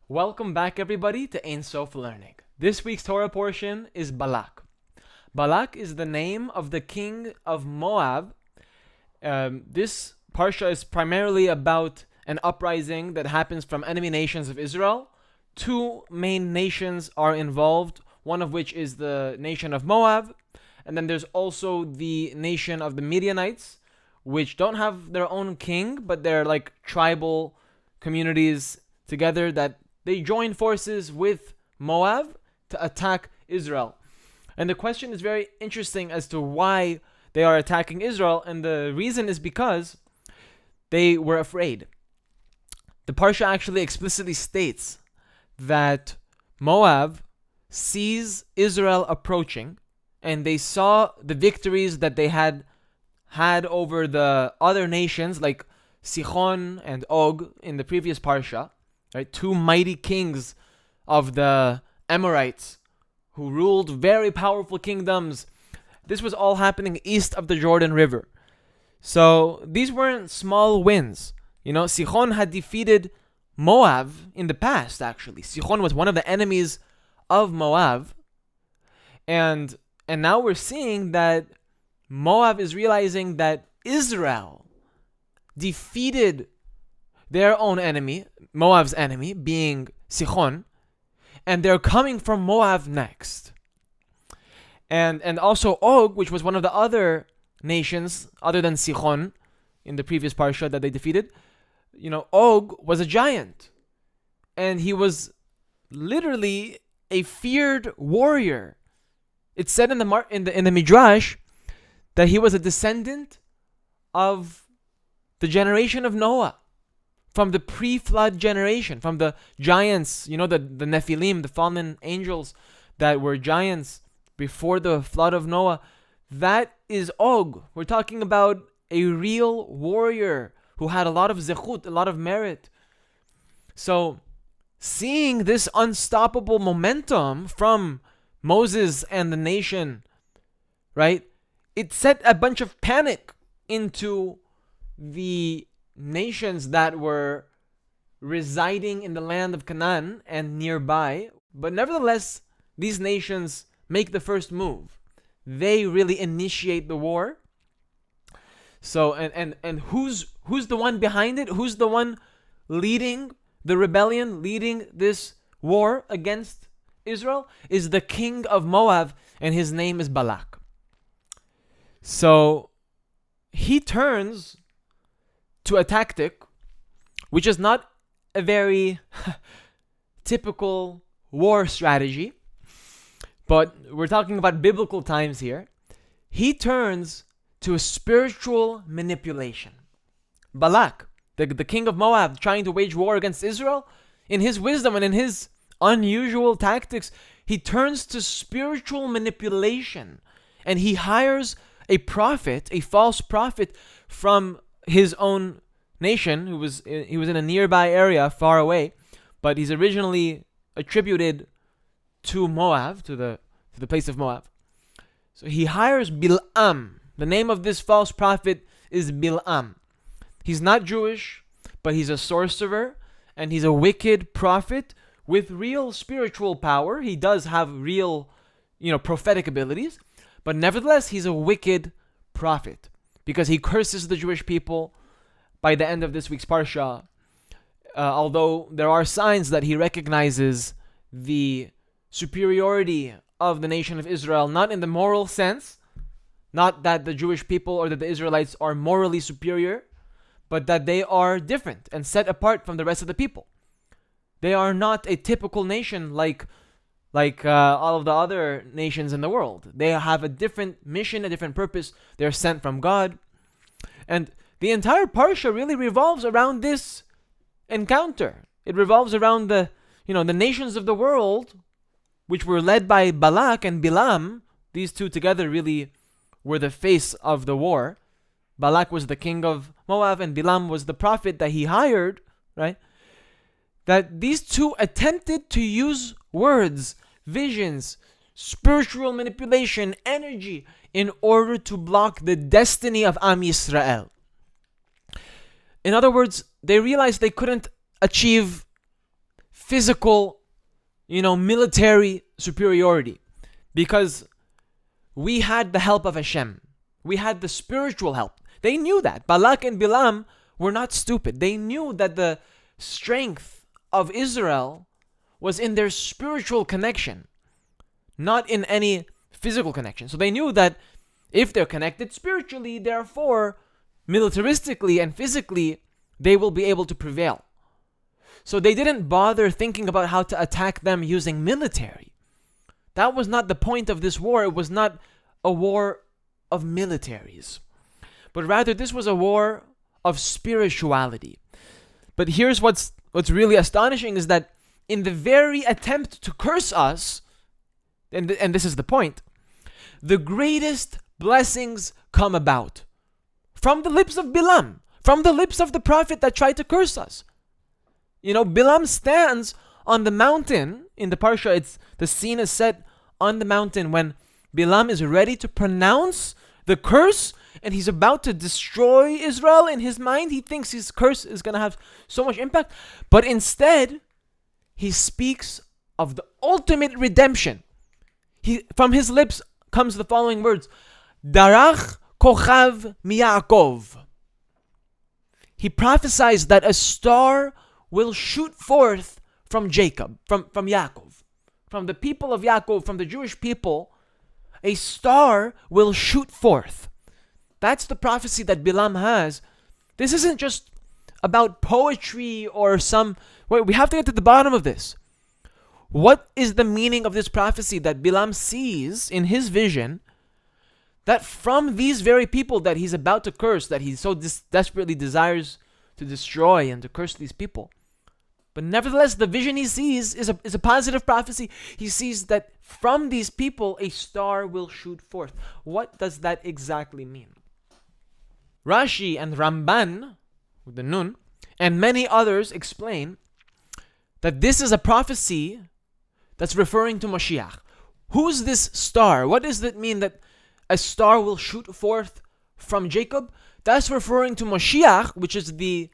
Welcome back, everybody, to Ein Sof Learning. This week's Torah portion is Balak. Balak is the name of the king of Moab. This parsha is primarily about an uprising that happens from enemy nations of Israel. Two main nations are involved, one of which is the nation of Moab, and then there's also the nation of the Midianites, which don't have their own king, but they're like tribal communities together that they join forces with Moab to attack Israel. And the question is very interesting as to why they are attacking Israel, and the reason is because they were afraid. The Parsha actually explicitly states that Moab sees Israel approaching, and they saw the victories that they had over the other nations like Sihon and Og in the previous Parsha, right? Two mighty kings of the Amorites who ruled very powerful kingdoms. This was all happening east of the Jordan River. So these weren't small wins. Sihon had defeated Moab in the past, actually. Sihon was one of the enemies of Moab. And now we're seeing that Moab is realizing that Israel defeated their own enemy, Moab's enemy, being Sihon, and they're coming from Moab next. And also Og, which was one of the other nations other than Sihon in the previous parsha that they defeated. Og was a giant, and he was literally a feared warrior. It's said in the Midrash that he was a descendant of the generation of Noah, from the pre-flood generation, from the giants, the Nephilim, the fallen angels that were giants before the flood of Noah. That is Og. We're talking about a real warrior who had a lot of zechut, a lot of merit. So, seeing this unstoppable momentum from Moses and the nation, right, it set a bunch of panic into the nations that were residing in the land of Canaan and nearby. But nevertheless, these nations make the first move. They really initiate the war. So and who's the one behind it? Who's the one leading the rebellion, leading this war against Israel? Is the king of Moab, and his name is Balak. So he turns to a tactic which is not a very typical war strategy, but we're talking about biblical times here. He turns to a spiritual manipulation. Balak, the king of Moab, trying to wage war against Israel, in his wisdom and in his unusual tactics, he turns to spiritual manipulation, and he hires a prophet, a false prophet from his own nation, he was in a nearby area far away, but he's originally attributed to Moab, to the place of Moab. So he hires Bil'am. The name of this false prophet is Bil'am. He's not Jewish, but he's a sorcerer, and he's a wicked prophet with real spiritual power. He does have real, prophetic abilities, but nevertheless, he's a wicked prophet, because he curses the Jewish people by the end of this week's Parsha, although there are signs that he recognizes the superiority of the nation of Israel, not in the moral sense, not that the Jewish people or that the Israelites are morally superior, but that they are different and set apart from the rest of the people. They are not a typical nation like all of the other nations in the world. They have a different mission, a different purpose. They're sent from God. And the entire Parsha really revolves around this encounter. It revolves around the nations of the world, which were led by Balak and Bilam. These two together really were the face of the war. Balak was the king of Moab, and Bilam was the prophet that he hired, right? That these two attempted to use words, visions, spiritual manipulation, energy, in order to block the destiny of Am Yisrael. In other words, they realized they couldn't achieve physical, military superiority, because we had the help of Hashem. We had the spiritual help. They knew that. Balak and Bilam were not stupid. They knew that the strength of Israel was in their spiritual connection, not in any physical connection. So they knew that if they're connected spiritually, therefore, militaristically and physically, they will be able to prevail. So they didn't bother thinking about how to attack them using military. That was not the point of this war. It was not a war of militaries, but rather this was a war of spirituality. But here's what's really astonishing is that in the very attempt to curse us, and this is the point, the greatest blessings come about from the lips of Bilam, from the lips of the prophet that tried to curse us. Bilam stands on the mountain in the Parsha. The scene is set on the mountain when Bilam is ready to pronounce the curse, and he's about to destroy Israel. In his mind, he thinks his curse is going to have so much impact, but instead, he speaks of the ultimate redemption. From his lips comes the following words: Darach kochav miYaakov. He prophesies that a star will shoot forth from Jacob, from Yaakov, from the people of Yaakov, from the Jewish people. A star will shoot forth. That's the prophecy that Bilam has. This isn't just about poetry or we have to get to the bottom of this. What is the meaning of this prophecy that Bilam sees in his vision, that from these very people that he's about to curse, that he so desperately desires to destroy and to curse these people? But nevertheless, the vision he sees is a positive prophecy. He sees that from these people, a star will shoot forth. What does that exactly mean? Rashi and Ramban, with the Nun, and many others explain that this is a prophecy that's referring to Mashiach. Who's this star? What does it mean that a star will shoot forth from Jacob? That's referring to Mashiach, which is the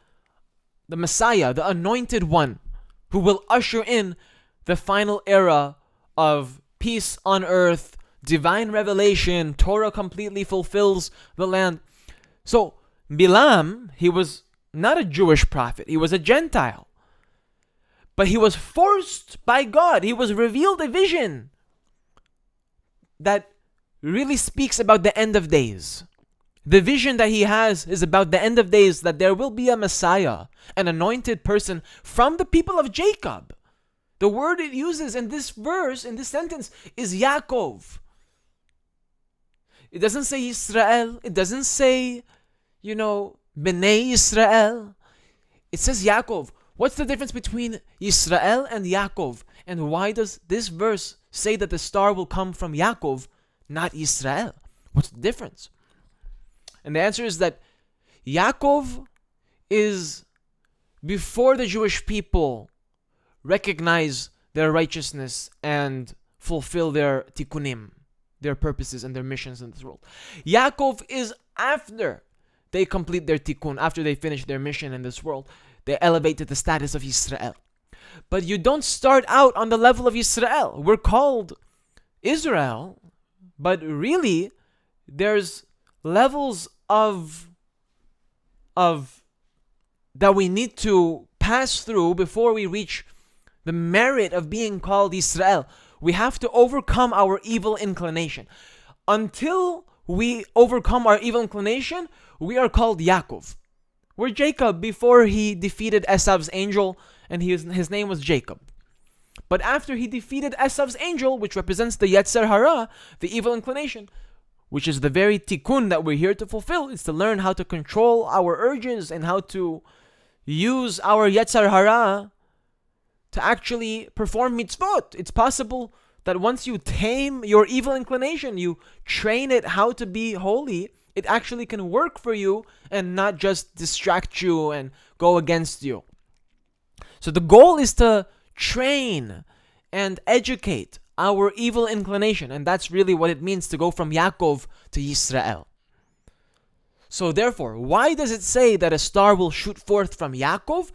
Messiah, the anointed one, who will usher in the final era of peace on earth, divine revelation. Torah completely fulfills the land. So Bilam, he was not a Jewish prophet. He was a Gentile. But he was forced by God. He was revealed a vision that really speaks about the end of days. The vision that he has is about the end of days, that there will be a Messiah, an anointed person from the people of Jacob. The word it uses in this verse, in this sentence, is Yaakov. It doesn't say Israel. It doesn't say, Bnei Israel. It says Yaakov. What's the difference between Israel and Yaakov? And why does this verse say that the star will come from Yaakov, not Israel? What's the difference? And the answer is that Yaakov is before the Jewish people recognize their righteousness and fulfill their tikkunim, their purposes and their missions in this world. Yaakov is after they complete their tikkun, after they finish their mission in this world. They elevate to the status of Israel. But you don't start out on the level of Israel. We're called Israel, but really there's levels of that we need to pass through before we reach the merit of being called Israel. We have to overcome our evil inclination. Until we overcome our evil inclination, we are called Yaakov. We're Jacob before he defeated Esav's angel, and his name was Jacob. But after he defeated Esav's angel, which represents the Yetzer Hara, the evil inclination, which is the very tikkun that we're here to fulfill, is to learn how to control our urges and how to use our Yetzer Hara to actually perform mitzvot. It's possible that once you tame your evil inclination, you train it how to be holy, it actually can work for you and not just distract you and go against you. So the goal is to train and educate our evil inclination, and that's really what it means to go from Yaakov to Yisrael. So therefore, why does it say that a star will shoot forth from Yaakov?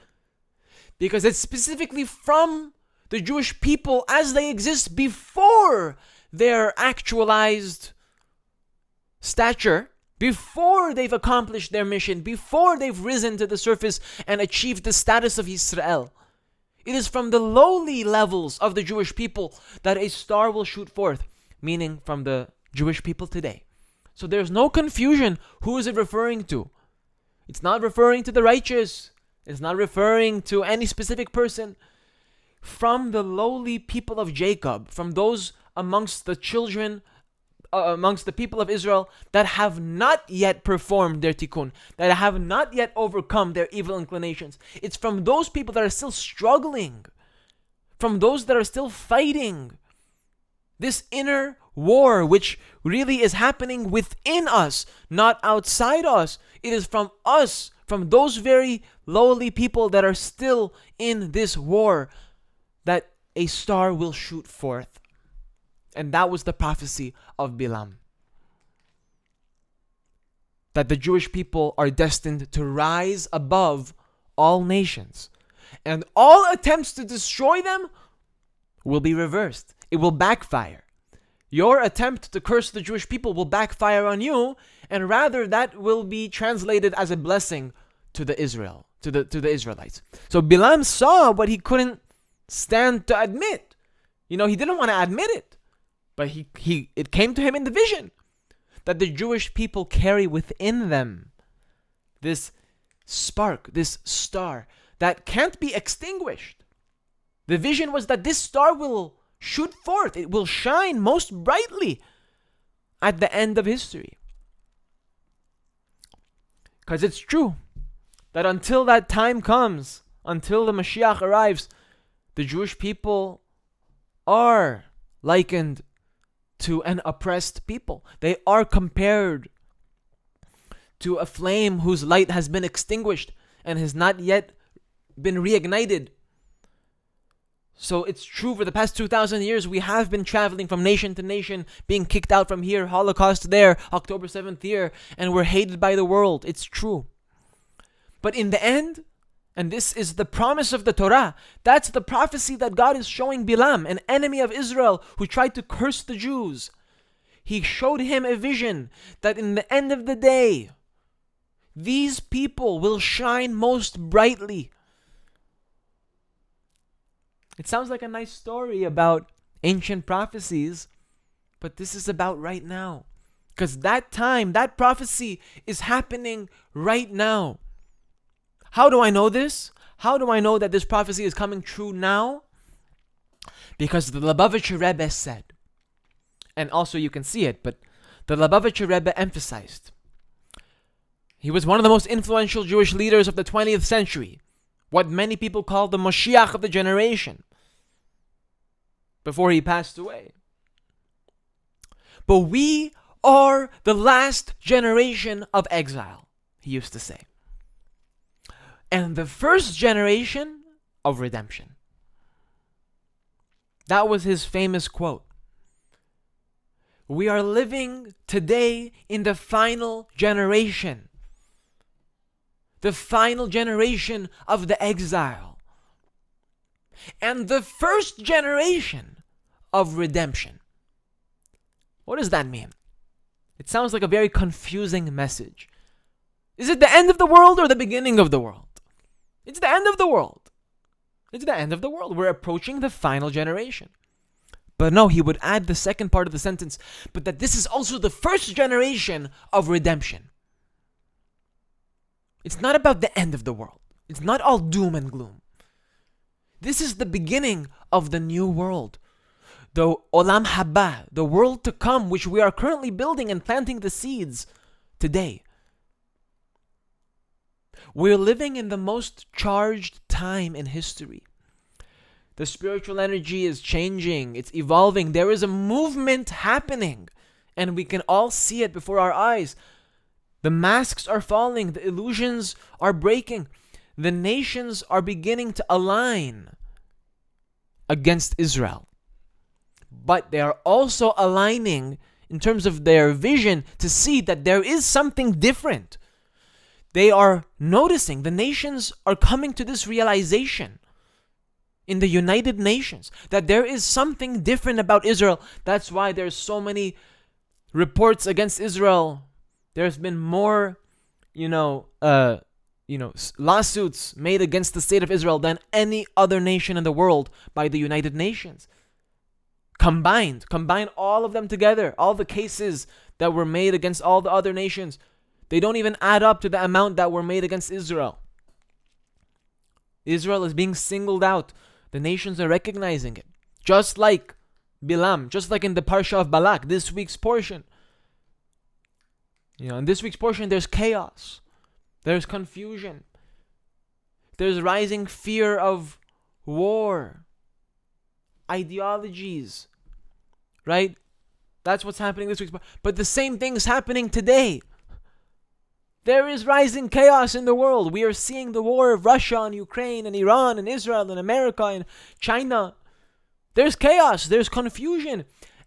because it's specifically from the Jewish people as they exist before their actualized stature, before they've accomplished their mission, before they've risen to the surface and achieved the status of Israel. It is from the lowly levels of the Jewish people that a star will shoot forth, meaning from the Jewish people today. So there's no confusion. Who is it referring to? It's not referring to the righteous. It's not referring to any specific person. From the lowly people of Jacob, from those amongst the children, amongst the people of Israel that have not yet performed their tikkun, that have not yet overcome their evil inclinations. It's from those people that are still struggling, from those that are still fighting this inner war, which really is happening within us, not outside us. It is from us, from those very lowly people that are still in this war, that a star will shoot forth. And that was the prophecy of Balaam. That the Jewish people are destined to rise above all nations. And all attempts to destroy them will be reversed. It will backfire. Your attempt to curse the Jewish people will backfire on you, and rather that will be translated as a blessing to the Israelites. So Balaam saw what he couldn't stand to admit. He didn't want to admit it. But it came to him in the vision that the Jewish people carry within them this spark, this star that can't be extinguished. The vision was that this star will shoot forth. It will shine most brightly at the end of history. Because it's true that until that time comes, until the Mashiach arrives, the Jewish people are likened to an oppressed people. They are compared to a flame whose light has been extinguished and has not yet been reignited. So it's true, for the past 2,000 years, we have been traveling from nation to nation, being kicked out from here, Holocaust there, October 7th here, and we're hated by the world. It's true. But in the end, and this is the promise of the Torah, that's the prophecy that God is showing Balaam, an enemy of Israel who tried to curse the Jews. He showed him a vision that in the end of the day, these people will shine most brightly. It sounds like a nice story about ancient prophecies, but this is about right now. Because that time, that prophecy is happening right now. How do I know this? How do I know that this prophecy is coming true now? Because the Lubavitcher Rebbe said, and also you can see it, but the Lubavitcher Rebbe emphasized. He was one of the most influential Jewish leaders of the 20th century, what many people call the Moshiach of the generation, before he passed away. But we are the last generation of exile, he used to say. And the first generation of redemption. That was his famous quote. We are living today in the final generation. The final generation of the exile. And the first generation of redemption. What does that mean? It sounds like a very confusing message. Is it the end of the world or the beginning of the world? It's the end of the world. It's the end of the world. We're approaching the final generation. But no, he would add the second part of the sentence, but that this is also the first generation of redemption. It's not about the end of the world. It's not all doom and gloom. This is the beginning of the new world. The Olam Haba, the world to come, which we are currently building and planting the seeds today. We're living in the most charged time in history. The spiritual energy is changing. It's evolving. There is a movement happening. And we can all see it before our eyes. The masks are falling. The illusions are breaking. The nations are beginning to align against Israel. But they are also aligning in terms of their vision to see that there is something different. They are noticing, the nations are coming to this realization in the United Nations that there is something different about Israel. That's why there's so many reports against Israel. There's been more, lawsuits made against the state of Israel than any other nation in the world by the United Nations. Combine all of them together, all the cases that were made against all the other nations, they don't even add up to the amount that were made against Israel. Israel is being singled out. The nations are recognizing it. Just like Bilam, just like in the Parsha of Balak, this week's portion. In this week's portion, there's chaos. There's confusion. There's rising fear of war. Ideologies. Right? That's what's happening this week. But the same thing is happening today. There is rising chaos in the world. We are seeing the war of Russia and Ukraine and Iran and Israel and America and China. There's chaos, there's confusion,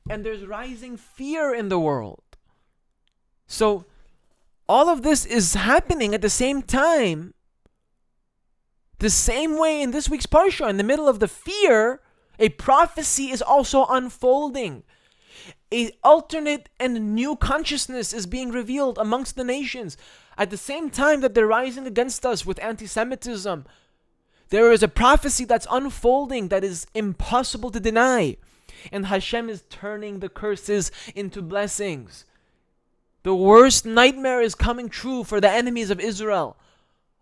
and there's rising fear in the world. So, all of this is happening at the same time. The same way in this week's Parsha, in the middle of the fear, a prophecy is also unfolding. An alternate and new consciousness is being revealed amongst the nations. At the same time that they're rising against us with anti-Semitism, there is a prophecy that's unfolding that is impossible to deny. And Hashem is turning the curses into blessings. The worst nightmare is coming true for the enemies of Israel.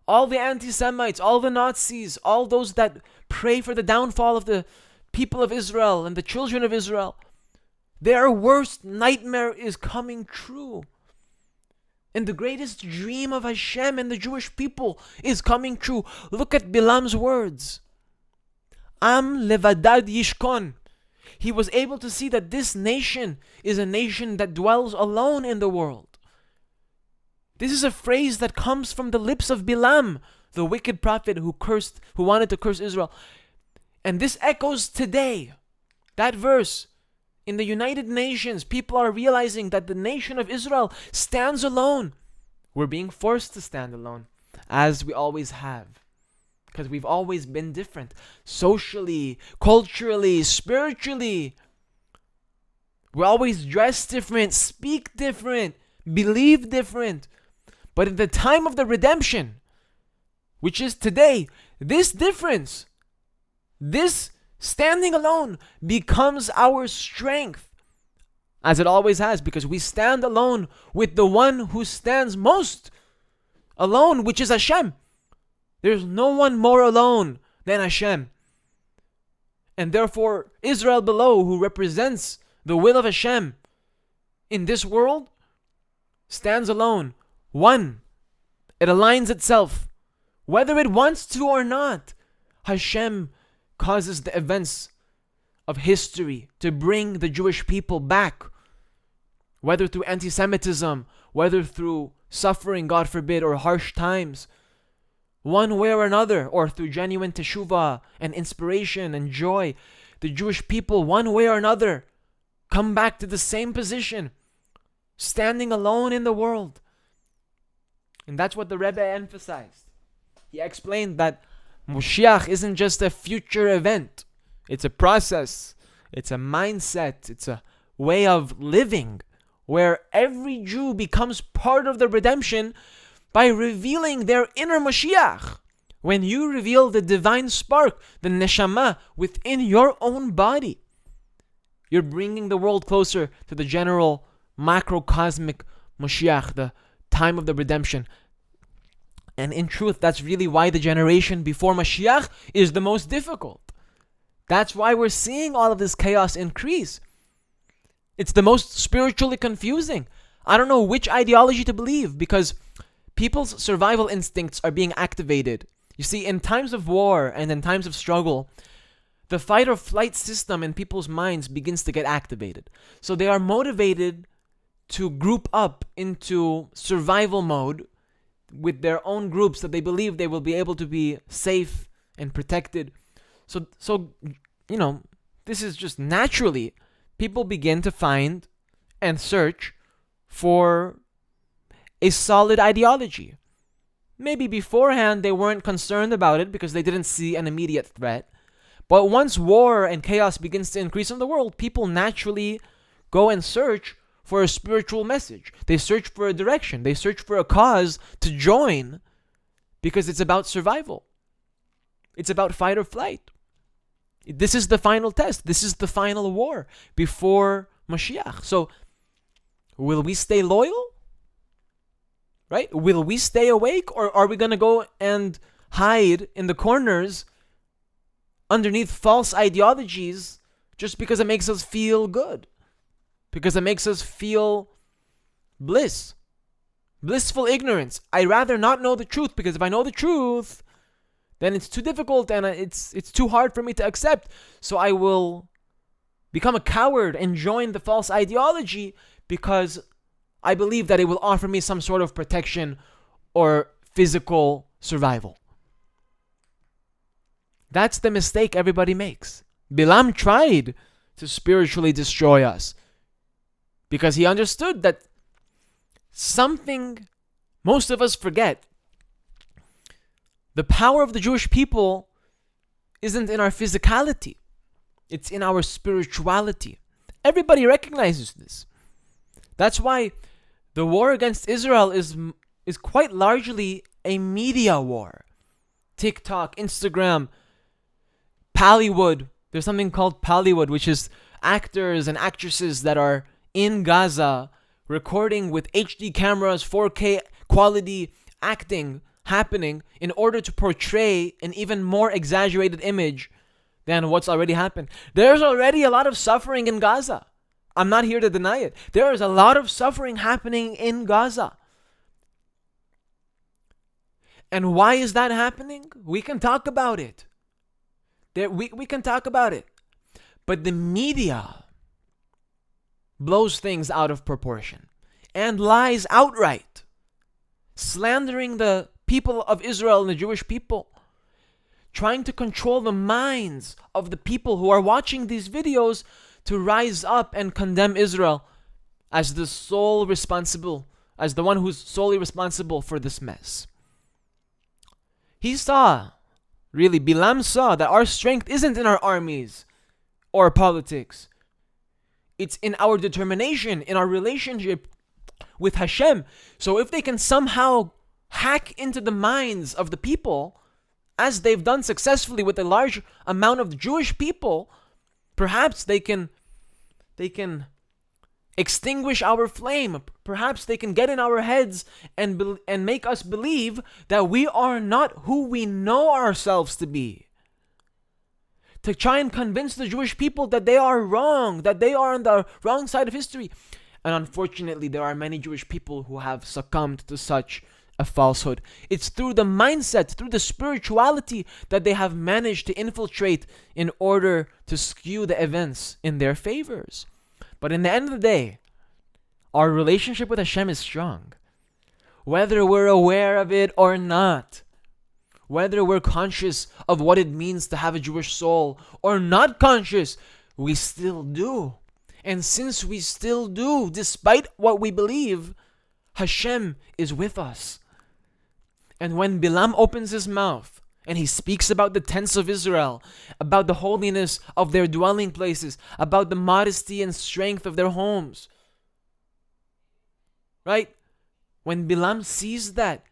All the anti-Semites, all the Nazis, all those that pray for the downfall of the people of Israel and the children of Israel, their worst nightmare is coming true. And the greatest dream of Hashem and the Jewish people is coming true. Look at Bilam's words. Am levadad yishkon. He was able to see that this nation is a nation that dwells alone in the world. This is a phrase that comes from the lips of Bilam, the wicked prophet who wanted to curse Israel. And this echoes today. That verse. In the United Nations, people are realizing that the nation of Israel stands alone. We're being forced to stand alone, as we always have. Because we've always been different. Socially, culturally, spiritually. We always dress different, speak different, believe different. But in the time of the redemption, which is today, this difference, this standing alone becomes our strength, as it always has, because we stand alone with the one who stands most alone, which is Hashem. There's no one more alone than Hashem. And therefore, Israel below, who represents the will of Hashem in this world, stands alone. One. It aligns itself. Whether it wants to or not, Hashem causes the events of history to bring the Jewish people back, whether through anti-Semitism, whether through suffering, God forbid, or harsh times, one way or another, or through genuine teshuvah and inspiration and joy. The Jewish people, one way or another, come back to the same position, standing alone in the world. And that's what the Rebbe emphasized. He explained that Moshiach isn't just a future event. It's a process. It's a mindset. It's a way of living where every Jew becomes part of the redemption by revealing their inner Moshiach. When you reveal the divine spark, the neshama, within your own body, you're bringing the world closer to the general macrocosmic Moshiach, the time of the redemption. And in truth, that's really why the generation before Mashiach is the most difficult. That's why we're seeing all of this chaos increase. It's the most spiritually confusing. I don't know which ideology to believe, because people's survival instincts are being activated. You see, in times of war and in times of struggle, the fight or flight system in people's minds begins to get activated. So they are motivated to group up into survival mode with their own groups that they believe they will be able to be safe and protected. So this is just naturally, people begin to find and search for a solid ideology. Maybe beforehand they weren't concerned about it because they didn't see an immediate threat. But once war and chaos begins to increase in the world, people naturally go and search for a spiritual message. They search for a direction. They search for a cause to join, because it's about survival. It's about fight or flight. This is the final test. This is the final war before Mashiach. So, will we stay loyal? Right? Will we stay awake? Or are we going to go and hide in the corners underneath false ideologies just because it makes us feel good? Because it makes us feel bliss. Blissful ignorance. I'd rather not know the truth, because if I know the truth, then it's too difficult and it's too hard for me to accept. So I will become a coward and join the false ideology because I believe that it will offer me some sort of protection or physical survival. That's the mistake everybody makes. Bilam tried to spiritually destroy us because he understood that something most of us forget. The power of the Jewish people isn't in our physicality. It's in our spirituality. Everybody recognizes this. That's why the war against Israel is quite largely a media war. TikTok, Instagram, Pallywood. There's something called Pallywood, which is actors and actresses that are in Gaza recording with HD cameras, 4K quality acting happening in order to portray an even more exaggerated image than what's already happened. There's already a lot of suffering in Gaza. I'm not here to deny it. There is a lot of suffering happening in Gaza. And why is that happening? We can talk about it. We can talk about it. But the media blows things out of proportion and lies outright, slandering the people of Israel and the Jewish people, trying to control the minds of the people who are watching these videos to rise up and condemn Israel as the one who's solely responsible for this mess. Bilam saw that our strength isn't in our armies or politics. It's in our determination, in our relationship with Hashem. So if they can somehow hack into the minds of the people, as they've done successfully with a large amount of Jewish people, perhaps they can extinguish our flame. Perhaps they can get in our heads and make us believe that we are not who we know ourselves to be. To try and convince the Jewish people that they are wrong, that they are on the wrong side of history. And unfortunately, there are many Jewish people who have succumbed to such a falsehood. It's through the mindset, through the spirituality that they have managed to infiltrate in order to skew the events in their favors. But in the end of the day, our relationship with Hashem is strong. Whether we're aware of it or not, whether we're conscious of what it means to have a Jewish soul or not conscious, we still do. And since we still do, despite what we believe, Hashem is with us. And when Bilam opens his mouth and he speaks about the tents of Israel, about the holiness of their dwelling places, about the modesty and strength of their homes, right? When Bilam sees that,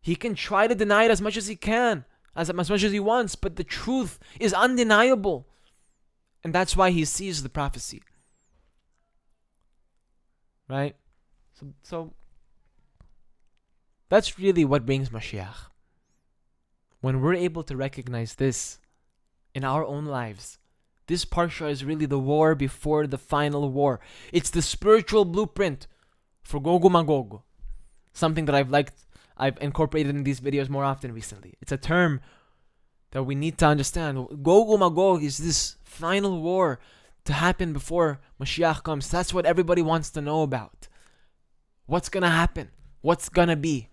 he can try to deny it as much as he can, as much as he wants, but the truth is undeniable. And that's why he sees the prophecy. Right? So that's really what brings Mashiach. When we're able to recognize this in our own lives, this Parsha is really the war before the final war. It's the spiritual blueprint for Gog Magog. Something that I've incorporated in these videos more often recently. It's a term that we need to understand. Gog Magog is this final war to happen before Mashiach comes. That's what everybody wants to know about. What's going to happen? What's going to be?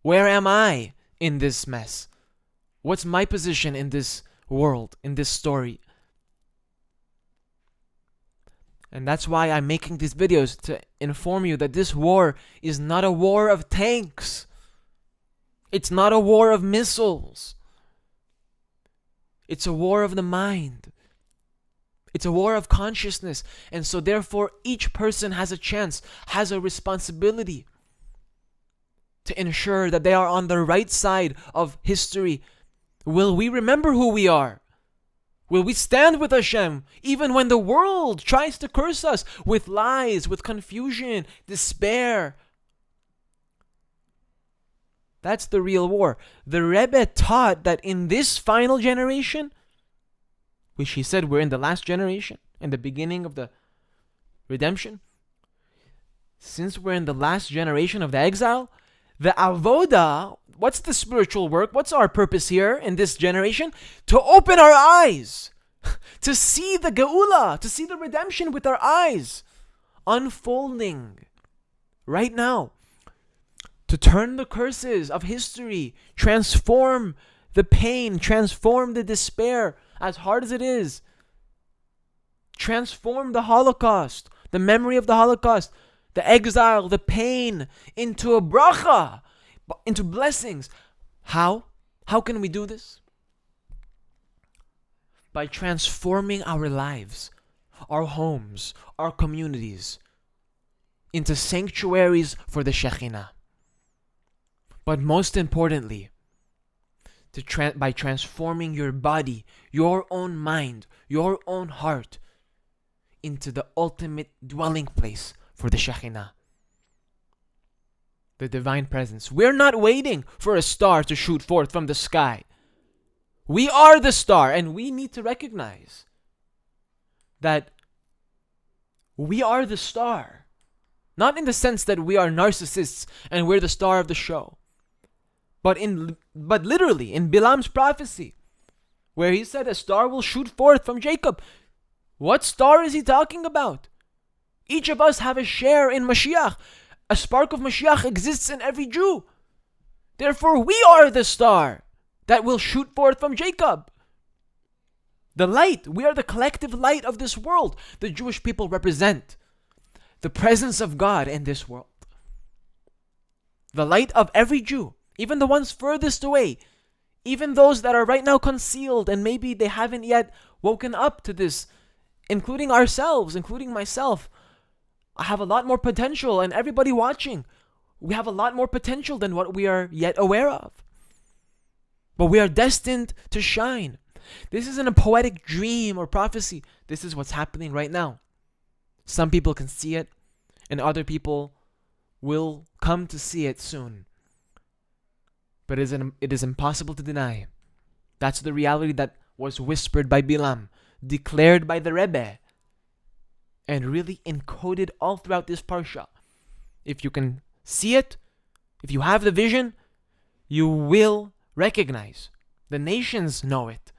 Where am I in this mess? What's my position in this world, in this story? And that's why I'm making these videos, to inform you that this war is not a war of tanks. It's not a war of missiles. It's a war of the mind. It's a war of consciousness. And so therefore, each person has a chance, has a responsibility to ensure that they are on the right side of history. Will we remember who we are? Will we stand with Hashem even when the world tries to curse us with lies, with confusion, despair? That's the real war. The Rebbe taught that in this final generation, which he said we're in the last generation, in the beginning of the redemption, since we're in the last generation of the exile, the avoda, what's the spiritual work? What's our purpose here in this generation? To open our eyes, to see the geula, to see the redemption with our eyes unfolding right now, to turn the curses of history, transform the pain, transform the despair, as hard as it is, transform the Holocaust, the memory of the Holocaust, the exile, the pain, into a bracha, into blessings. How? How can we do this? By transforming our lives, our homes, our communities into sanctuaries for the Shekhinah. But most importantly, by transforming your body, your own mind, your own heart into the ultimate dwelling place for the Shekhinah, the divine presence. We're not waiting for a star to shoot forth from the sky. We are the star, and we need to recognize that we are the star. Not in the sense that we are narcissists and we're the star of the show, but literally in Bilam's prophecy, where he said a star will shoot forth from Jacob. What star is he talking about? Each of us have a share in Mashiach. A spark of Mashiach exists in every Jew. Therefore, we are the star that will shoot forth from Jacob. The light. We are the collective light of this world. The Jewish people represent the presence of God in this world. The light of every Jew, even the ones furthest away, even those that are right now concealed and maybe they haven't yet woken up to this, including ourselves, including myself. I have a lot more potential, and everybody watching, we have a lot more potential than what we are yet aware of. But we are destined to shine. This isn't a poetic dream or prophecy. This is what's happening right now. Some people can see it, and other people will come to see it soon. But it is impossible to deny. That's the reality that was whispered by Bilam, declared by the Rebbe, and really encoded all throughout this parsha. If you can see it, if you have the vision, you will recognize. The nations know it.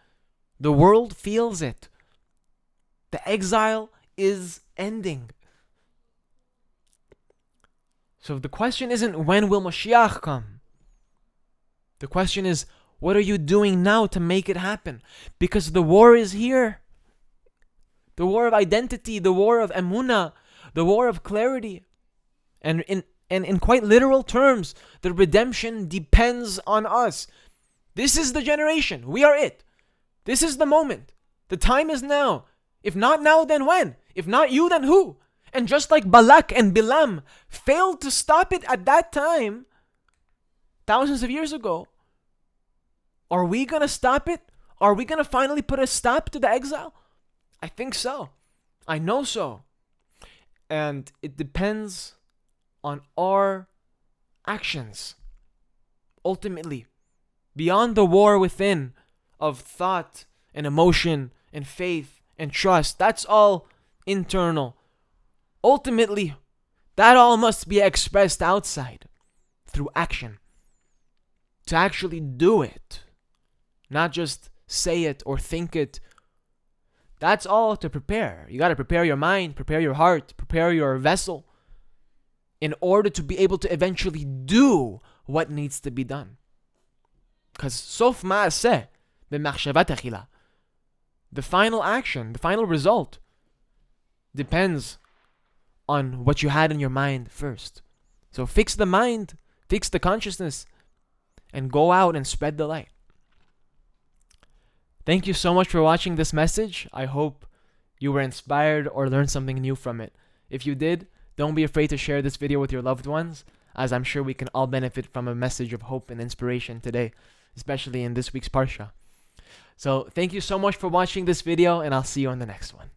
The world feels it. The exile is ending. So the question isn't when will Mashiach come? The question is, what are you doing now to make it happen? Because the war is here. The war of identity, the war of emunah, the war of clarity. And in quite literal terms, the redemption depends on us. This is the generation. We are it. This is the moment. The time is now. If not now, then when? If not you, then who? And just like Balak and Bilam failed to stop it at that time, thousands of years ago, are we going to stop it? Are we going to finally put a stop to the exile? I think so. I know so. And it depends on our actions. Ultimately, beyond the war within of thought and emotion and faith and trust, that's all internal. Ultimately, that all must be expressed outside through action. To actually do it. Not just say it or think it. That's all to prepare. You got to prepare your mind, prepare your heart, prepare your vessel in order to be able to eventually do what needs to be done. Because sof ma'aseh b'machshava techila. The final action, the final result depends on what you had in your mind first. So fix the mind, fix the consciousness, and go out and spread the light. Thank you so much for watching this message. I hope you were inspired or learned something new from it. If you did, don't be afraid to share this video with your loved ones, as I'm sure we can all benefit from a message of hope and inspiration today, especially in this week's Parsha. So thank you so much for watching this video, and I'll see you on the next one.